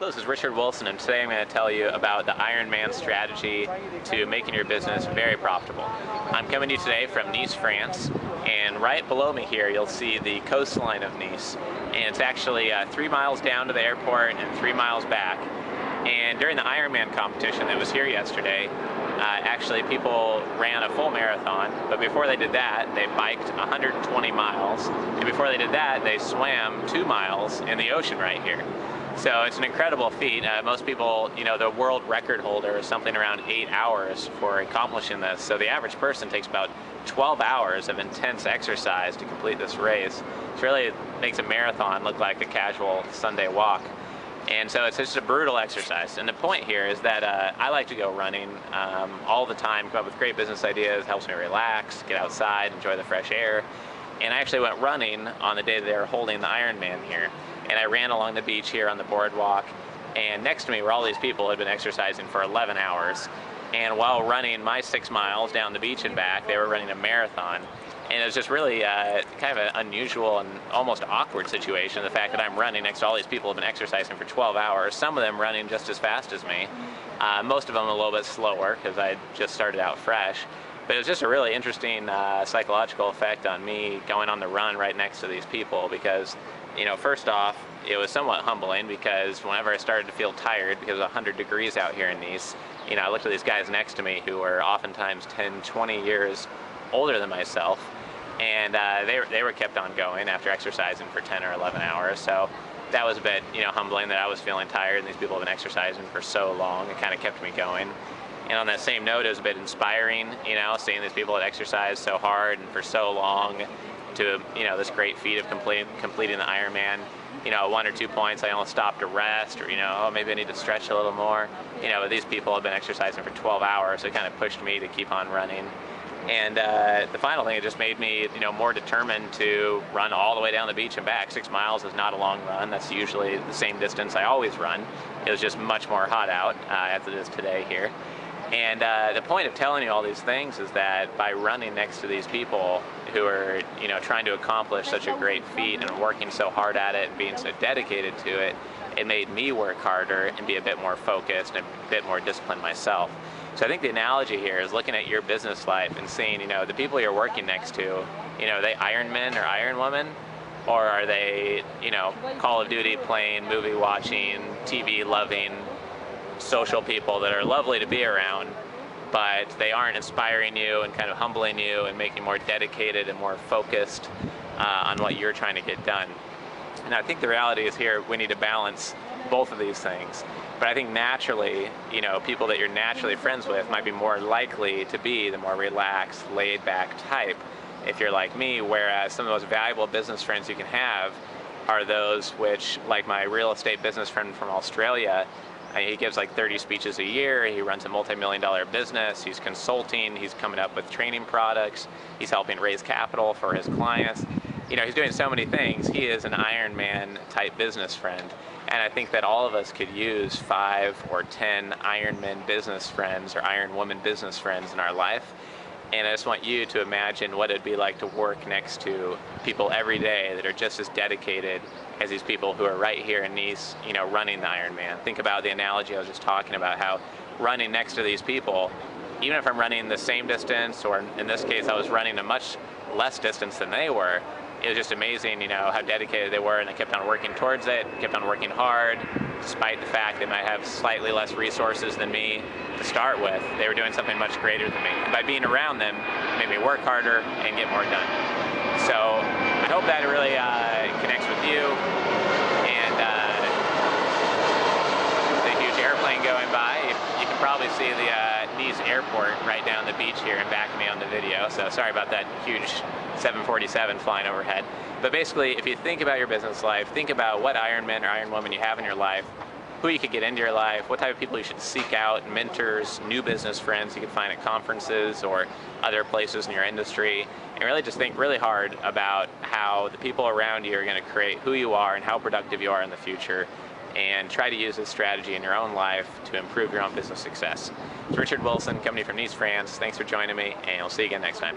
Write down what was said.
This is Richard Wilson, and today I'm going to tell you about the Ironman strategy to making your business very profitable. I'm coming to you today from Nice, France, and right below me here you'll see the coastline of Nice, and it's actually 3 miles down to the airport and 3 miles back. And during the Ironman competition that was here yesterday, actually people ran a full marathon, but before they did that, they biked 120 miles, and before they did that, they swam 2 miles in the ocean right here. So it's an incredible feat. Most people, the world record holder is something around 8 hours for accomplishing this. So the average person takes about 12 hours of intense exercise to complete this race. It really makes a marathon look like a casual Sunday walk. And so it's just a brutal exercise. And the point here is that I like to go running all the time, come up with great business ideas, helps me relax, get outside, enjoy the fresh air. And I actually went running on the day that they were holding the Ironman here. And I ran along the beach here on the boardwalk, and next to me were all these people who had been exercising for 11 hours. And while running my 6 miles down the beach and back, they were running a marathon. And it was just really kind of an unusual and almost awkward situation, the fact that I'm running next to all these people who have been exercising for 12 hours, some of them running just as fast as me, most of them a little bit slower because I just started out fresh. But it was just a really interesting psychological effect on me going on the run right next to these people because, first off, it was somewhat humbling because whenever I started to feel tired because it was 100 degrees out here in Nice, I looked at these guys next to me who were oftentimes 10, 20 years older than myself, and they were kept on going after exercising for 10 or 11 hours. So that was a bit, humbling that I was feeling tired and these people have been exercising for so long. It kind of kept me going. And on that same note, it was a bit inspiring, seeing these people that exercise so hard and for so long to, this great feat of completing the Ironman. 1 or 2 points, I almost stopped to rest, or, oh, maybe I need to stretch a little more. But these people have been exercising for 12 hours, so it kind of pushed me to keep on running. And the final thing, it just made me, more determined to run all the way down the beach and back. 6 miles is not a long run. That's usually the same distance I always run. It was just much more hot out, as it is today here. And the point of telling you all these things is that by running next to these people who are, trying to accomplish such a great feat and working so hard at it and being so dedicated to it, it made me work harder and be a bit more focused and a bit more disciplined myself. So I think the analogy here is looking at your business life and seeing, the people you're working next to, are they Ironmen or Iron Women? Or are they, Call of Duty playing, movie watching, TV loving, social people that are lovely to be around, but they aren't inspiring you and kind of humbling you and making you more dedicated and more focused on what you're trying to get done. And I think the reality is here we need to balance both of these things. But I think naturally, people that you're naturally friends with might be more likely to be the more relaxed, laid-back type if you're like me, whereas some of the most valuable business friends you can have are those which, like my real estate business friend from Australia, he gives like 30 speeches a year, he runs a multi-million-dollar business, he's consulting, he's coming up with training products, he's helping raise capital for his clients. He's doing so many things. He is an Ironman type business friend. And I think that all of us could use 5 or 10 Ironman business friends or Iron Woman business friends in our life. And I just want you to imagine what it'd be like to work next to people every day that are just as dedicated as these people who are right here in Nice, running the Ironman. Think about the analogy I was just talking about, how running next to these people, even if I'm running the same distance, or in this case I was running a much less distance than they were, it was just amazing, how dedicated they were, and they kept on working towards it, kept on working hard, despite the fact they might have slightly less resources than me to start with. They were doing something much greater than me. And by being around them, it made me work harder and get more done. So I hope that really connects with you. And there's a huge airplane going by. You can probably see the Nice airport right down the beach here and back of me on the video. So sorry about that huge 747 flying overhead. But basically, if you think about your business life, think about what Ironman or Iron Woman you have in your life, who you could get into your life, what type of people you should seek out, mentors, new business friends you could find at conferences or other places in your industry, and really just think really hard about how the people around you are going to create who you are and how productive you are in the future, and try to use this strategy in your own life to improve your own business success. It's Richard Wilson, company from Nice, France. Thanks for joining me, and we'll see you again next time.